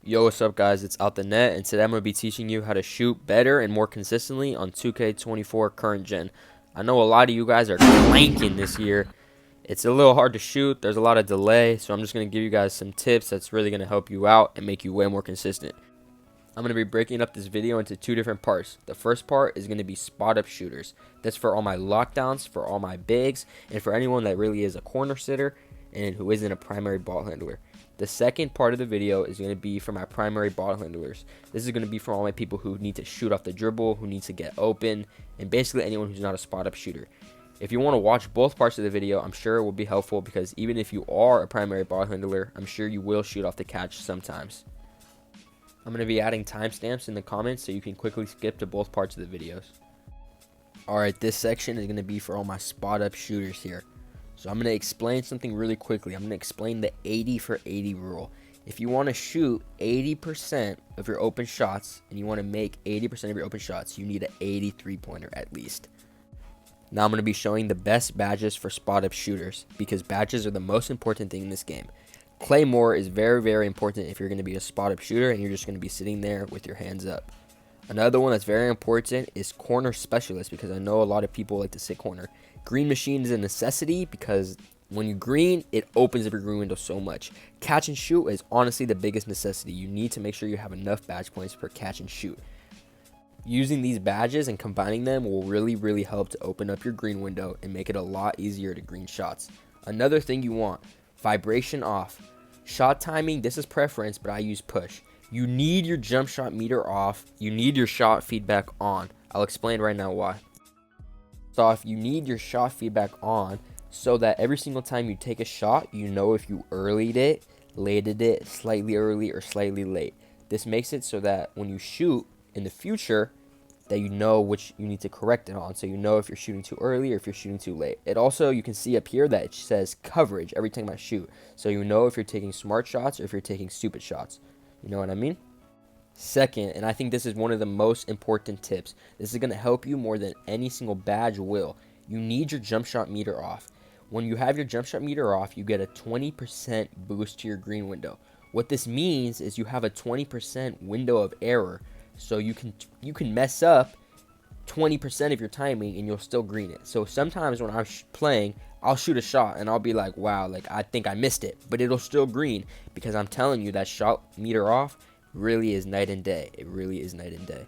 Yo, what's up guys, it's Out the Net, and today I'm going to be teaching you how to shoot better and more consistently on 2K24 current gen. I know a lot of you guys are clanking this year. It's a little hard to shoot, there's a lot of delay, so I'm just going to give you guys some tips that's really going to help you out and make you way more consistent. I'm going to be breaking up this video into two different parts. The first part is going to be spot up shooters. That's for all my lockdowns, for all my bigs, and for anyone that really is a corner sitter and who isn't a primary ball handler. The second part of the video is going to be for my primary ball handlers. This is going to be for all my people who need to shoot off the dribble, who need to get open, and basically anyone who's not a spot up shooter. If you want to watch both parts of the video, I'm sure it will be helpful because even if you are a primary ball handler, I'm sure you will shoot off the catch sometimes. I'm going to be adding timestamps in the comments so you can quickly skip to both parts of the videos. Alright, this section is going to be for all my spot up shooters here. So I'm going to explain something really quickly. I'm going to explain the 80 for 80 rule. If you want to shoot 80% of your open shots and you want to make 80% of your open shots, you need an 83 pointer at least. Now I'm going to be showing the best badges for spot up shooters because badges are the most important thing in this game. Claymore is very, very important if you're going to be a spot up shooter and you're just going to be sitting there with your hands up. Another one that's very important is corner specialist because I know a lot of people like to sit corner. Green machine is a necessity because when you green, it opens up your green window so much. Catch and shoot is honestly the biggest necessity. You need to make sure you have enough badge points per catch and shoot. Using these badges and combining them will really help to open up your green window and make it a lot easier to green shots. Another thing you want, vibration off. Shot timing, this is preference, but I use push. You need your jump shot meter off. You need your shot feedback on. I'll explain right now why. So if you need your shot feedback on so that every single time you take a shot, you know if you earlied it, lated it, slightly early or slightly late. This makes it so that when you shoot in the future, that you know which you need to correct it on. So you know if you're shooting too early or if you're shooting too late. It also, you can see up here that it says coverage every time I shoot. So you know if you're taking smart shots or if you're taking stupid shots. You know what I mean? Second, and I think this is one of the most important tips, this is going to help you more than any single badge will. You need your jump shot meter off. When you have your jump shot meter off, you get a 20% boost to your green window. What this means is you have a 20% window of error. So you can mess up 20% of your timing and you'll still green it. So sometimes when I'm playing, I'll shoot a shot and I'll be like, wow, like I think I missed it, but it'll still green because I'm telling you that shot meter off really is night and day. It really is night and day.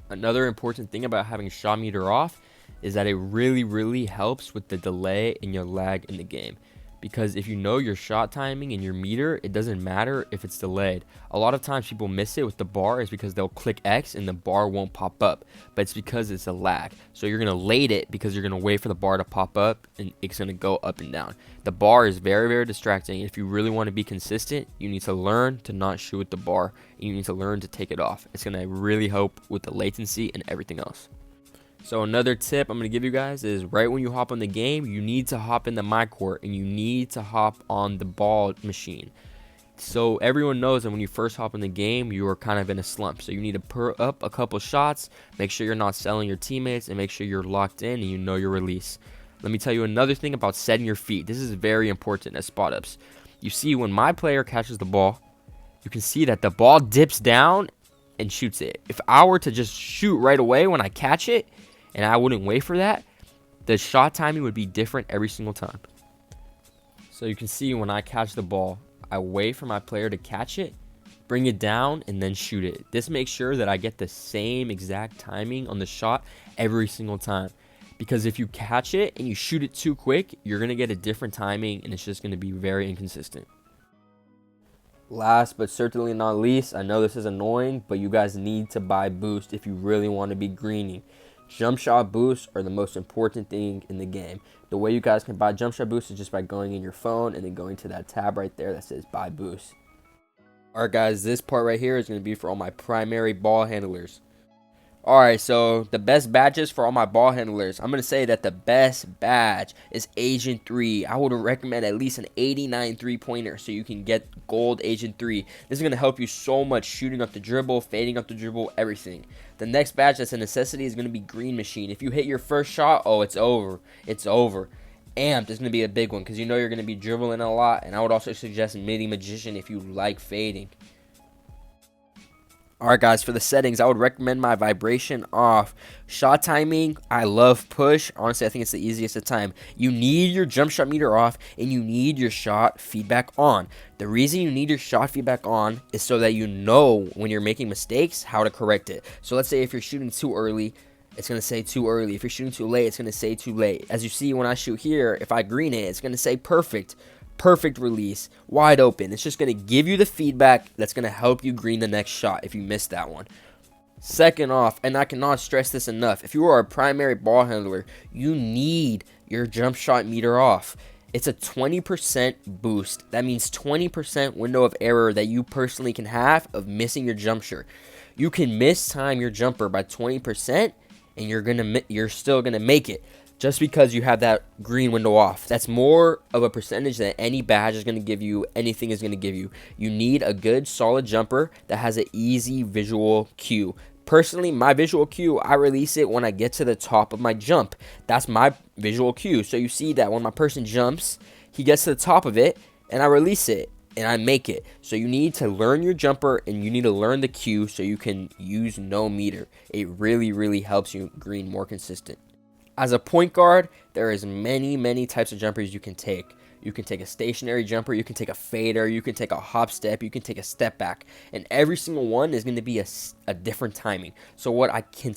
Another important thing about having shot meter off is that it really helps with the delay and your lag in the game. Because if you know your shot timing and your meter, it doesn't matter if it's delayed. A lot of times people miss it with the bar is because they'll click X and the bar won't pop up. But it's because it's a lag. So you're going to late it because you're going to wait for the bar to pop up and it's going to go up and down. The bar is very distracting. If you really want to be consistent, you need to learn to not shoot with the bar. And you need to learn to take it off. It's going to really help with the latency and everything else. So another tip I'm going to give you guys is right when you hop on the game, you need to hop in the my court and you need to hop on the ball machine. So everyone knows that when you first hop in the game, you are kind of in a slump. So you need to put up a couple shots, make sure you're not selling your teammates, and make sure you're locked in and you know your release. Let me tell you another thing about setting your feet. This is very important as spot ups. You see when my player catches the ball, you can see that the ball dips down and shoots it. If I were to just shoot right away when I catch it, and I wouldn't wait for that, the shot timing would be different every single time. So you can see when I catch the ball, I wait for my player to catch it, bring it down, and then shoot it. This makes sure that I get the same exact timing on the shot every single time. Because if you catch it and you shoot it too quick, you're going to get a different timing and it's just going to be very inconsistent. Last but certainly not least, I know this is annoying, but you guys need to buy boost if you really want to be greening. Jump shot boosts are the most important thing in the game. The way you guys can buy jump shot boosts is just by going in your phone and then going to that tab right there that says buy boost. Alright guys, this part right here is going to be for all my primary ball handlers. Alright, so the best badges for all my ball handlers. I'm going to say that the best badge is Agent 3. I would recommend at least an 89 3-pointer so you can get gold Agent 3. This is going to help you so much shooting up the dribble, fading up the dribble, everything. The next badge that's a necessity is going to be Green Machine. If you hit your first shot, oh, it's over. It's over. Amped is going to be a big one because you know you're going to be dribbling a lot. And I would also suggest Midi Magician if you like fading. Alright guys, for the settings, I would recommend my vibration off. Shot timing, I love push. Honestly, I think it's the easiest of time. You need your jump shot meter off, and you need your shot feedback on. The reason you need your shot feedback on is so that you know when you're making mistakes how to correct it. So let's say if you're shooting too early, it's going to say too early. If you're shooting too late, it's going to say too late. As you see when I shoot here, if I green it, it's going to say perfect. Perfect release, wide open. It's just going to give you the feedback that's going to help you green the next shot if you missed that one. Second off, and I cannot stress this enough, if you are a primary ball handler, you need your jump shot meter off. It's a 20% boost. That means 20% window of error that you personally can have of missing your jump shot. You can mistime your jumper by 20%, and you're still gonna make it. Just because you have that green window off. That's more of a percentage than any badge is going to give you, anything is going to give you. You need a good solid jumper that has an easy visual cue. Personally, my visual cue, I release it when I get to the top of my jump. That's my visual cue. So you see that when my person jumps, he gets to the top of it, and I release it, and I make it. So you need to learn your jumper, and you need to learn the cue so you can use no meter. It really, really helps you green more consistent. As a point guard, there is many types of jumpers you can take. You can take a stationary jumper, you can take a fader, you can take a hop step, you can take a step back. And every single one is going to be a different timing. So what I can...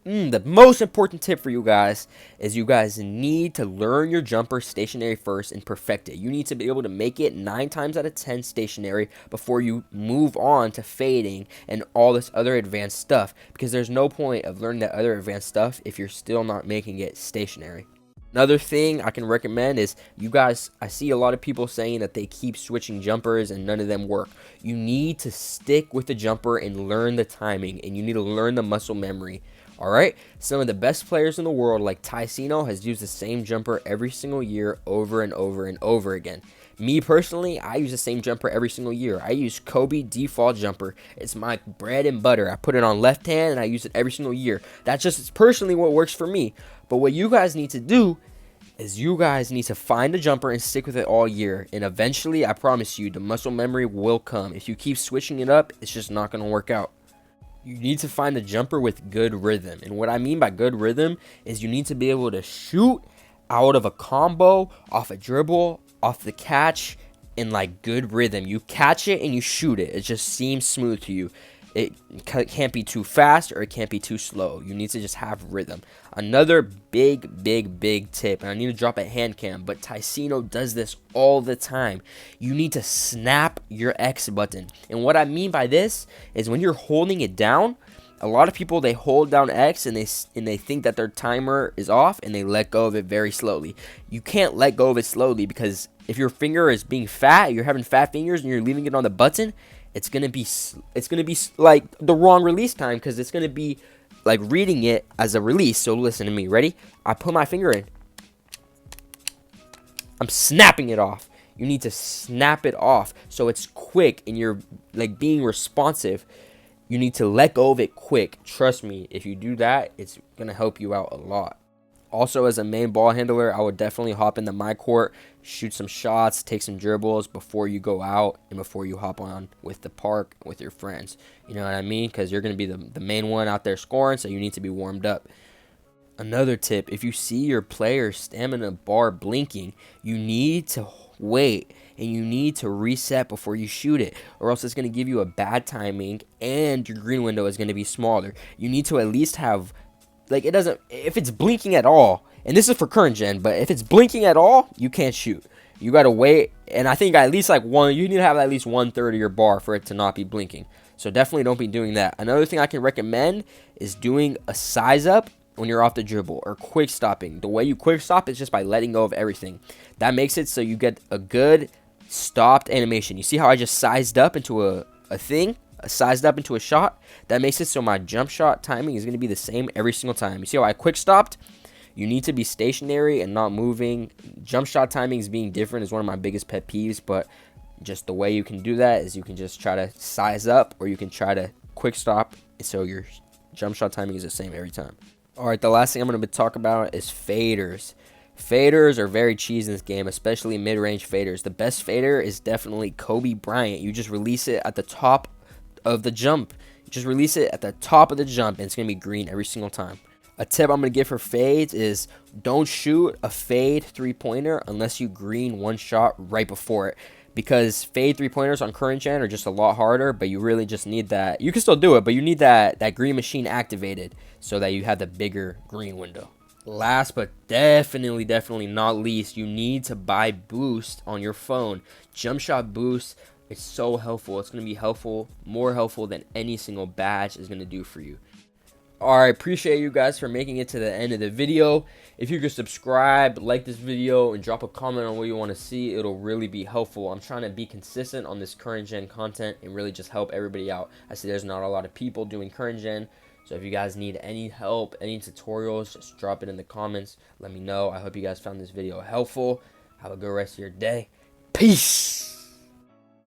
the most important tip for you guys is you guys need to learn your jumper stationary first and perfect it. You need to be able to make it 9 times out of 10 stationary before you move on to fading and all this other advanced stuff, because there's no point of learning that other advanced stuff if you're still not making it stationary. Another thing I can recommend is you guys, I see a lot of people saying that they keep switching jumpers and none of them work. You need to stick with the jumper and learn the timing, and you need to learn the muscle memory. Alright, some of the best players in the world like Tyceno has used the same jumper every single year over and over and over again. Me personally, I use the same jumper every single year. I use Kobe default jumper. It's my bread and butter. I put it on left hand and I use it every single year. That's just personally what works for me. But what you guys need to do is you guys need to find a jumper and stick with it all year. And eventually, I promise you, the muscle memory will come. If you keep switching it up, it's just not going to work out. You need to find a jumper with good rhythm. And what I mean by good rhythm is you need to be able to shoot out of a combo, off a dribble, off the catch, in like good rhythm. You catch it and you shoot it. It just seems smooth to you. It can't be too fast or it can't be too slow. You need to just have rhythm. Another big tip, and I need to drop a hand cam, but Tyceno does this all the time. You need to snap your X button. And what I mean by this is when you're holding it down, a lot of people, they hold down X and they think that their timer is off and they let go of it very slowly. You can't let go of it slowly, because if your finger is being fat, you're having fat fingers and you're leaving it on the button, it's gonna be like the wrong release time, because it's gonna be like reading it as a release. So listen to me. Ready? I put my finger in. I'm snapping it off. You need to snap it off so it's quick and you're like being responsive. You need to let go of it quick. Trust me, if you do that, it's gonna help you out a lot. Also, as a main ball handler, I would definitely hop into my court, shoot some shots, take some dribbles before you go out and before you hop on with the park with your friends. You know what I mean? Because you're going to be the main one out there scoring, so you need to be warmed up. Another tip, if you see your player's stamina bar blinking, you need to wait and you need to reset before you shoot it, or else it's going to give you a bad timing and your green window is going to be smaller. You need to at least have... like, it doesn't, if it's blinking at all, and this is for current gen, but if it's blinking at all, you can't shoot. You gotta wait, and I think at least like you need to have at least 1/3 of your bar for it to not be blinking. So definitely don't be doing that. Another thing I can recommend is doing a size up when you're off the dribble, or quick stopping. The way you quick stop is just by letting go of everything. That makes it so you get a good stopped animation. You see how I just sized up into a thing? Sized up into a shot? That makes it so my jump shot timing is going to be the same every single time. You see how I quick stopped? You need to be stationary and not moving. Jump shot timing is being different is one of my biggest pet peeves, but just the way you can do that is you can just try to size up, or you can try to quick stop so your jump shot timing is the same every time. Alright, the last thing I'm going to talk about is faders. Faders are very cheesy in this game, especially mid-range faders. The best fader is definitely Kobe Bryant. You just release it at the top of the jump. Just release it at the top of the jump, and it's going to be green every single time. A tip I'm going to give for fades is don't shoot a fade three-pointer unless you green one shot right before it. Because fade three-pointers on current gen are just a lot harder, but you really just need that. You can still do it, but you need that green machine activated so that you have the bigger green window. Last but definitely not least, you need to buy Boost on your phone. Jump Shot Boost, it's so helpful. It's going to be helpful, more helpful than any single badge is going to do for you. Alright, appreciate you guys for making it to the end of the video. If you could subscribe, like this video, and drop a comment on what you want to see, it'll really be helpful. I'm trying to be consistent on this current gen content and really just help everybody out. I see there's not a lot of people doing current gen, so if you guys need any help, any tutorials, just drop it in the comments. Let me know. I hope you guys found this video helpful. Have a good rest of your day. Peace!